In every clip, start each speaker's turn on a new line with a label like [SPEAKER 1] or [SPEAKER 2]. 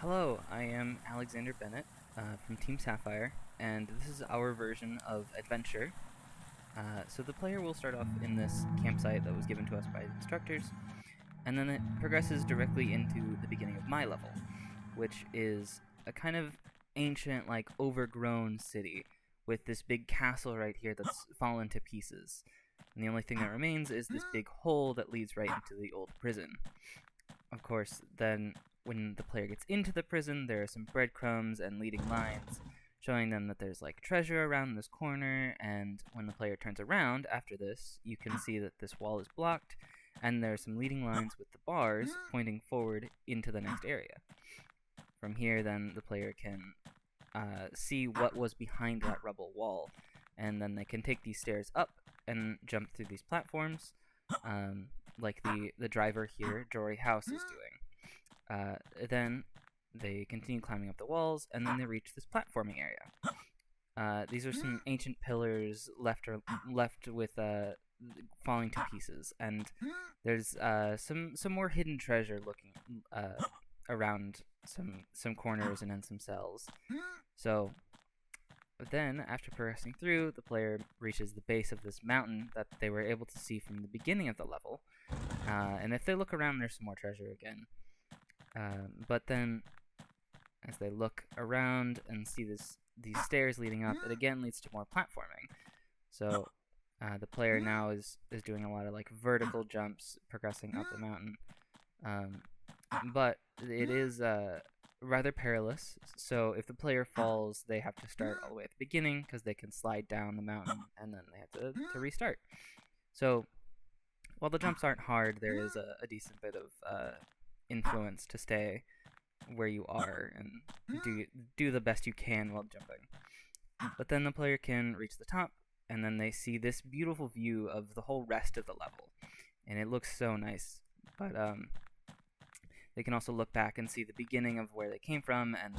[SPEAKER 1] Hello, I am Alexander Bennett from Team Sapphire, and this is our version of Adventure. So the player will start off in this campsite that was given to us by the instructors, and then it progresses directly into the beginning of my level, which is a kind of ancient, like overgrown city with this big castle right here that's fallen to pieces. And the only thing that remains is this big hole that leads right into the old prison. Of course, then when the player gets into the prison, there are some breadcrumbs and leading lines showing them that there's like treasure around this corner. And when the player turns around after this, you can see that this wall is blocked, and there are some leading lines with the bars pointing forward into the next area. From here, then the player can see what was behind that rubble wall, and then they can take these stairs up and jump through these platforms, like the driver here, Jory House, is doing. Then they continue climbing up the walls, and then they reach this platforming area. These are some ancient pillars left with falling to pieces, and there's some more hidden treasure looking around some corners and in some cells. So then, after progressing through, the player reaches the base of this mountain that they were able to see from the beginning of the level. And if they look around, there's some more treasure again. But then, as they look around and see these stairs leading up, it again leads to more platforming. So the player now is doing a lot of like vertical jumps, progressing up the mountain. But it is rather perilous. So if the player falls, they have to start all the way at the beginning because they can slide down the mountain and then they have to restart. So while the jumps aren't hard, there is a decent bit of influence to stay where you are and do the best you can while jumping. But then the player can reach the top, and then they see this beautiful view of the whole rest of the level, and it looks so nice. But they can also look back and see the beginning of where they came from, and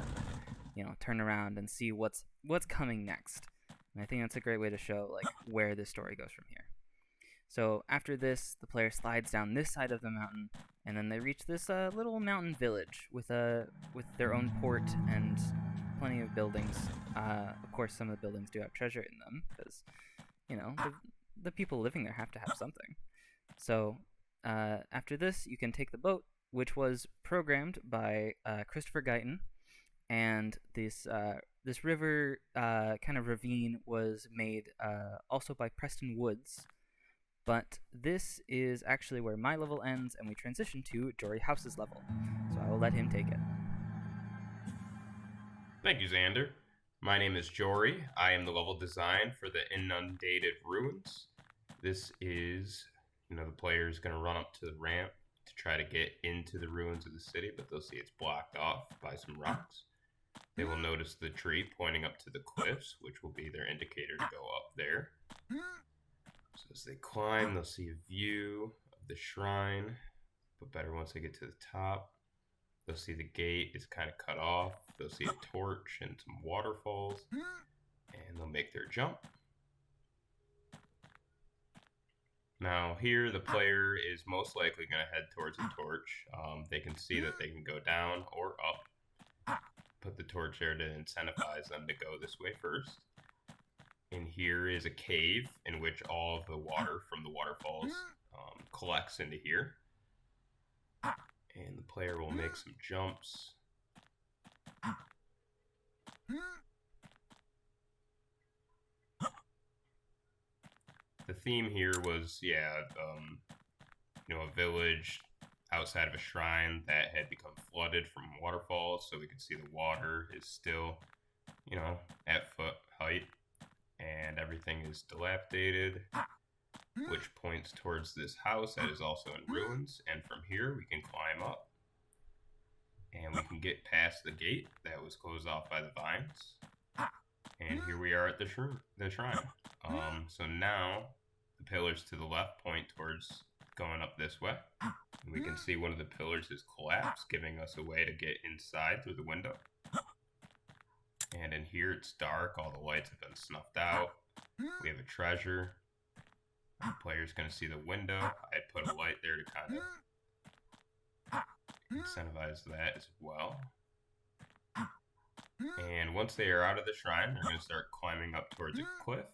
[SPEAKER 1] turn around and see what's coming next. And I think that's a great way to show like where this story goes from here. So after this, the player slides down this side of the mountain, and then they reach this little mountain village with their own port and plenty of buildings. Of course, some of the buildings do have treasure in them because the people living there have to have something. So after this, you can take the boat, which was programmed by Christopher Guyton, and this river kind of ravine was made also by Preston Woods. But this is actually where my level ends, and we transition to Jory House's level. So I will let him take it.
[SPEAKER 2] Thank you, Xander. My name is Jory. I am the level design for the Inundated Ruins. This is, the player is going to run up to the ramp to try to get into the ruins of the city, but they'll see it's blocked off by some rocks. They will notice the tree pointing up to the cliffs, which will be their indicator to go up there. So as they climb, they'll see a view of the shrine, but better once they get to the top. They'll see the gate is kind of cut off. They'll see a torch and some waterfalls, and they'll make their jump. Now here, the player is most likely going to head towards the torch. They can see that they can go down or up. Put the torch there to incentivize them to go this way first. And here is a cave in which all of the water from the waterfalls collects into here. And the player will make some jumps. The theme here was, a village outside of a shrine that had become flooded from waterfalls, so we could see the water is still, at foot height. And everything is dilapidated, which points towards this house that is also in ruins. And from here, we can climb up. And we can get past the gate that was closed off by the vines. And here we are at the shrine. So now, the pillars to the left point towards going up this way. And we can see one of the pillars is collapsed, giving us a way to get inside through the window. And in here, it's dark. All the lights have been snuffed out. We have a treasure. The player's going to see the window. I put a light there to kind of incentivize that as well. And once they are out of the shrine, they're going to start climbing up towards a cliff.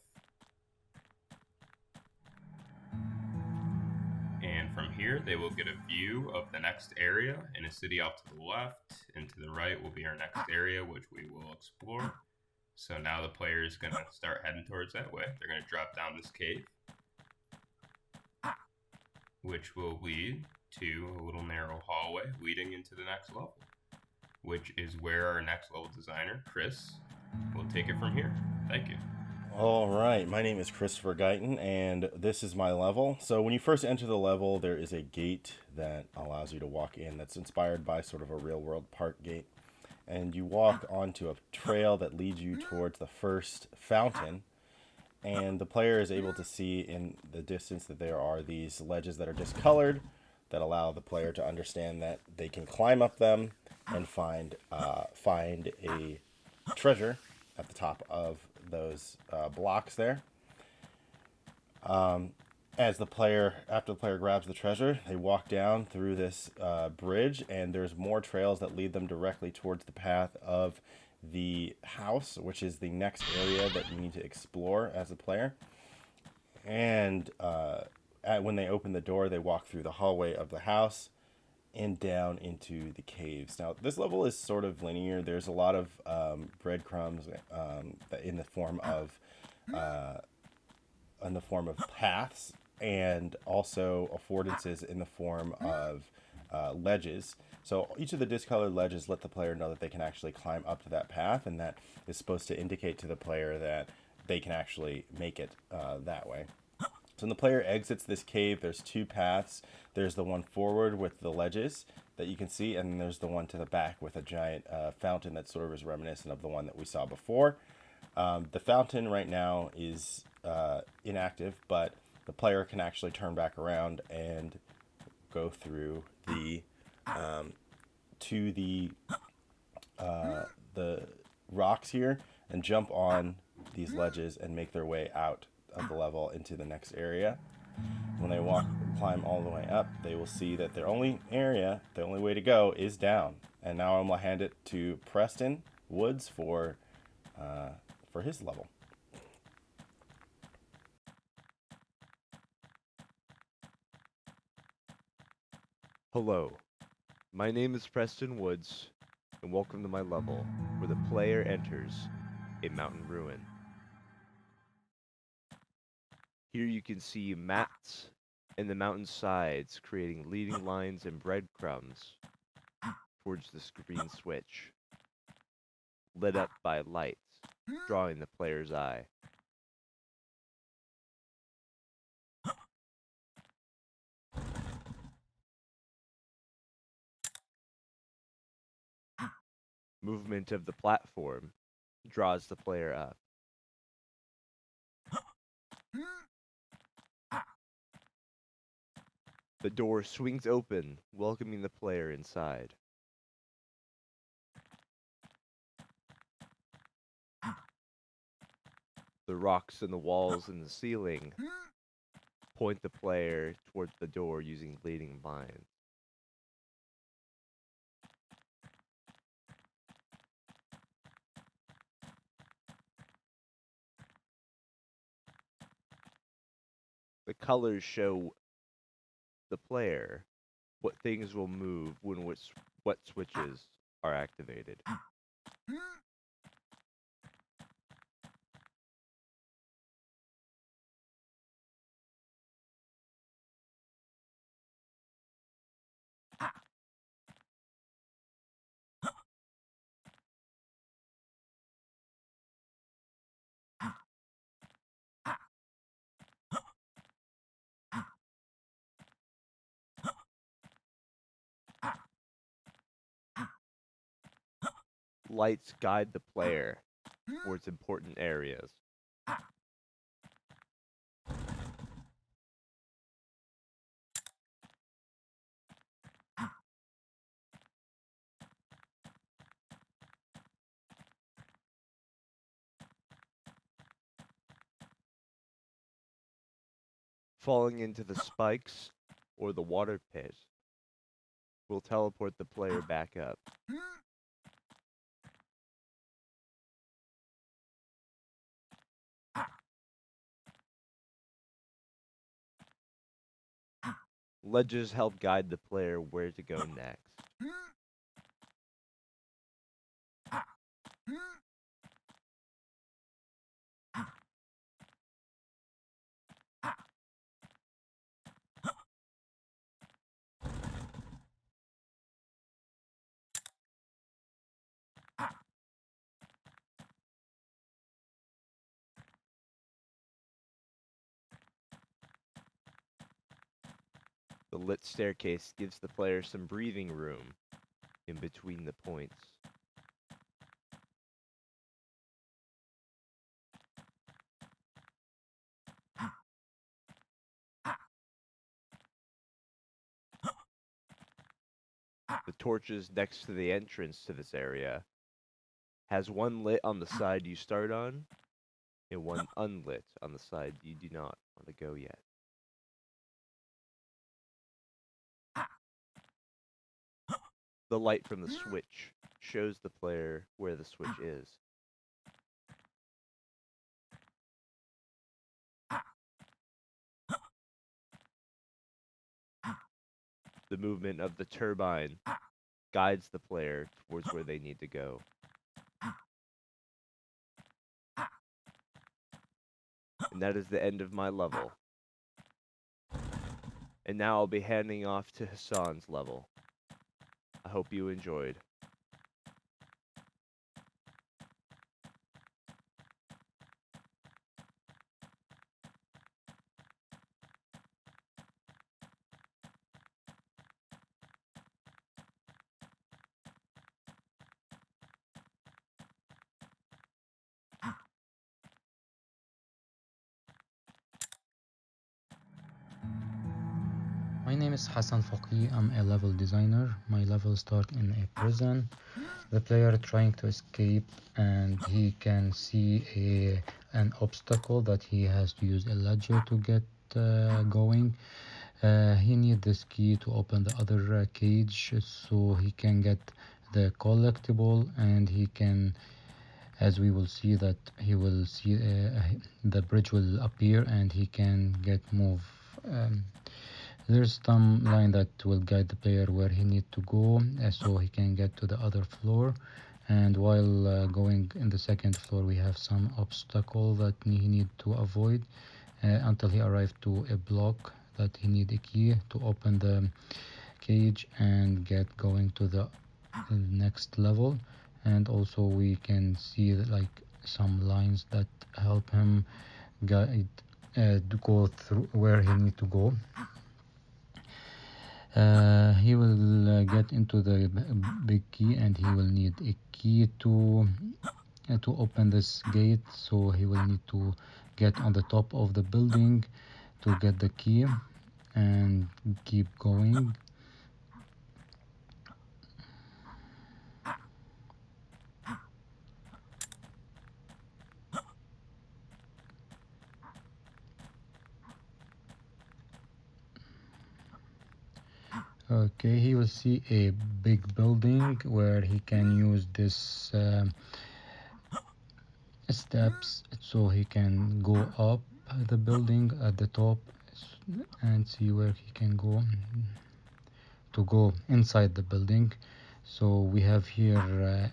[SPEAKER 2] And from here, they will get a view of the next area in a city off to the left, and to the right will be our next area, which we will explore. So now the player is going to start heading towards that way. They're going to drop down this cave, which will lead to a little narrow hallway leading into the next level, which is where our next level designer, Chris, will take it from here. Thank you.
[SPEAKER 3] All right, my name is Christopher Guyton, and this is my level. So when you first enter the level, there is a gate that allows you to walk in that's inspired by sort of a real-world park gate. And you walk onto a trail that leads you towards the first fountain, and the player is able to see in the distance that there are these ledges that are discolored that allow the player to understand that they can climb up them and find a treasure at the top of those blocks there. After the player grabs the treasure, they walk down through this bridge, and there's more trails that lead them directly towards the path of the house, which is the next area that you need to explore as a player. And when they open the door, they walk through the hallway of the house and down into the caves. Now, this level is sort of linear. There's a lot of breadcrumbs in the form of paths, and also affordances in the form of ledges. So each of the discolored ledges let the player know that they can actually climb up to that path, and that is supposed to indicate to the player that they can actually make it that way. So when the player exits this cave, there's two paths. There's the one forward with the ledges that you can see, and then there's the one to the back with a giant fountain that sort of is reminiscent of the one that we saw before. The fountain right now is inactive, but the player can actually turn back around and go through to the rocks here and jump on these ledges and make their way out of the level into the next area. When they climb all the way up, they will see that the only way to go is down. And now I'm gonna hand it to Preston Woods for his level.
[SPEAKER 4] Hello, my name is Preston Woods, and welcome to my level, where the player enters a mountain ruin. Here you can see mats and the mountain sides creating leading lines and breadcrumbs towards the screen switch, lit up by lights, drawing the player's eye. Movement of the platform draws the player up. The door swings open, welcoming the player inside. The rocks in the walls and the ceiling point the player towards the door using leading lines. The colors show the player what things will move when what switches are activated. Lights guide the player towards important areas. Falling into the spikes or the water pit will teleport the player back up. Ledges help guide the player where to go next. The lit staircase gives the player some breathing room in between the points. The torches next to the entrance to this area has one lit on the side you start on and one unlit on the side you do not want to go yet. The light from the switch shows the player where the switch is. The movement of the turbine guides the player towards where they need to go. And that is the end of my level. And now I'll be handing off to Hassan's level. I hope you enjoyed.
[SPEAKER 5] My name is Hassan Faqi. I'm a level designer. My level starts in a prison. The player trying to escape, and he can see an obstacle that he has to use a ledger to get going. He needs this key to open the other cage so he can get the collectible, and he can, as we will see, that he will see the bridge will appear and he can get move. There's some line that will guide the player where he need to go so he can get to the other floor. And while going in the second floor, we have some obstacle that he need to avoid until he arrive to a block that he need a key to open the cage and get going to the next level. And also we can see like some lines that help him guide to go through where he need to go. He will get into the big key, and he will need a key to open this gate, so he will need to get on the top of the building to get the key and keep going. Okay, he will see a big building where he can use this steps so he can go up the building at the top and see where he can go to go inside the building. So we have here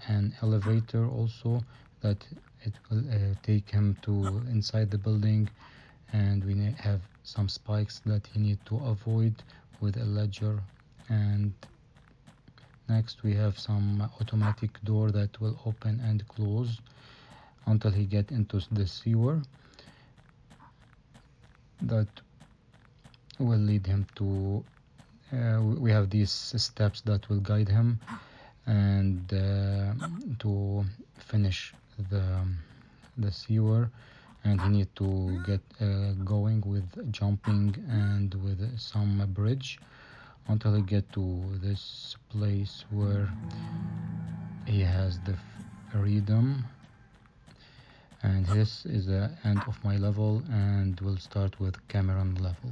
[SPEAKER 5] an elevator also that it will take him to inside the building, and we have some spikes that he need to avoid with a ledger. And next we have some automatic door that will open and close until he get into the sewer that will lead him to we have these steps that will guide him and to finish the sewer, and he need to get going with jumping and with some bridge until he get to this place where he has the freedom. And this is the end of my level, and we'll start with Cameron level.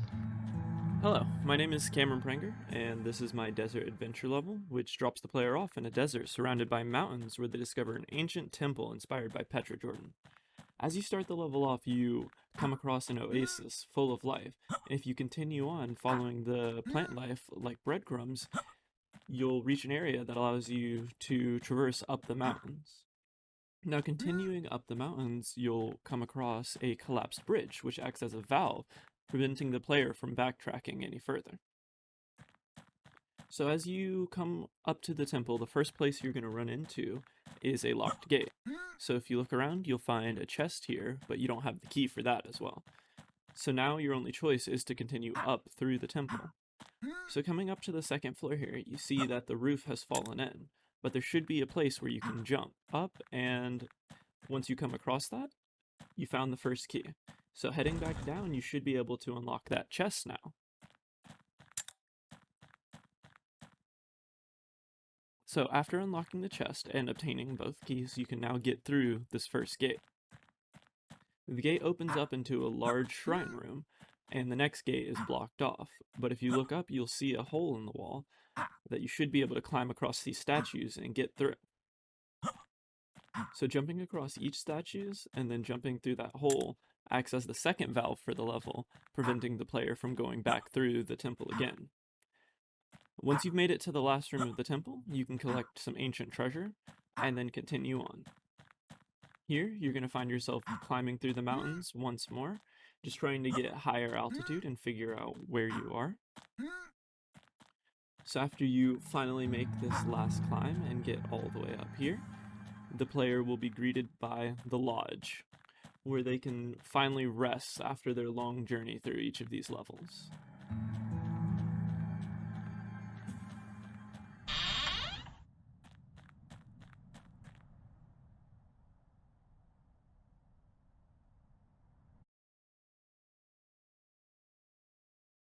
[SPEAKER 6] Hello, my name is Cameron Pranger, and this is my desert adventure level, which drops the player off in a desert surrounded by mountains where they discover an ancient temple inspired by Petra Jordan. As you start the level off, you come across an oasis full of life. And if you continue on following the plant life like breadcrumbs, you'll reach an area that allows you to traverse up the mountains. Now, continuing up the mountains, you'll come across a collapsed bridge, which acts as a valve, preventing the player from backtracking any further. So as you come up to the temple, the first place you're going to run into is a locked gate. So if you look around, you'll find a chest here, but you don't have the key for that as well. So now your only choice is to continue up through the temple. So coming up to the second floor here, you see that the roof has fallen in, but there should be a place where you can jump up, and once you come across that, you found the first key. So heading back down, you should be able to unlock that chest now. So after unlocking the chest and obtaining both keys, you can now get through this first gate. The gate opens up into a large shrine room, and the next gate is blocked off. But if you look up, you'll see a hole in the wall that you should be able to climb across these statues and get through. So jumping across each statues and then jumping through that hole acts as the second valve for the level, preventing the player from going back through the temple again. Once you've made it to the last room of the temple, you can collect some ancient treasure and then continue on. Here, you're going to find yourself climbing through the mountains once more, just trying to get higher altitude and figure out where you are. So after you finally make this last climb and get all the way up here, the player will be greeted by the lodge, where they can finally rest after their long journey through each of these levels.